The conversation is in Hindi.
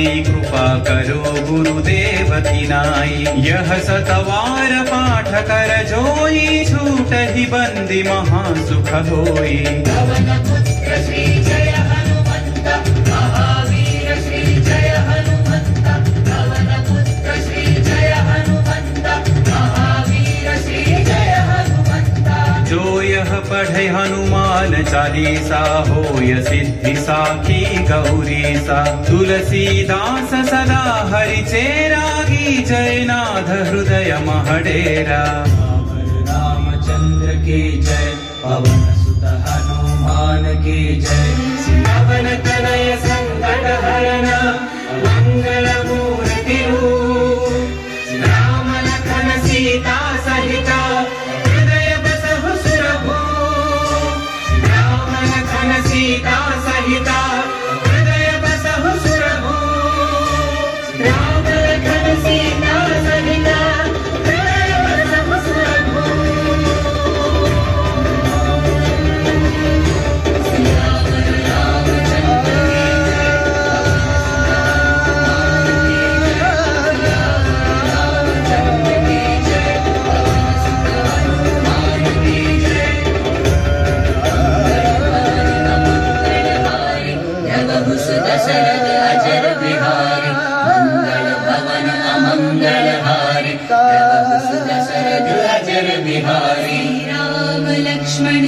तेरी कृपा करो गुरुदेव की नाई। यह सतवार पाठ कर जोई, छूट ही बंदी महासुख होई। पवन पुत्र श्री जय हनुमंत, महावीर श्री जय हनुमंत। पवन पुत्र श्री जय हनुमंत, महावीर श्री जय हनुमंत। जो यह पढ़े हनुमान चालीसा, होय सिद्धि साखी गौरी सा। तुलसीदास सदा हरि चेरा, जय नाथ हृदय महडेरा। रामचंद्र की जय, पवन सुत हनुमान की जय। सियावन तनय संकट हरन, मंगल मूर्ति रूप। राम लखन सीता सहिता, हृदय बसहु सुरभूप। राम लखन सीता सहिता, हृदय बसहु सुरभूप। राम लखन सीता सहिता, हृदय बसहु सुरभूप। दशरथ अजर बिहारी, मंगल भवन अमंगल हारी। दशरथ अजर बिहारी। राम लक्ष्मण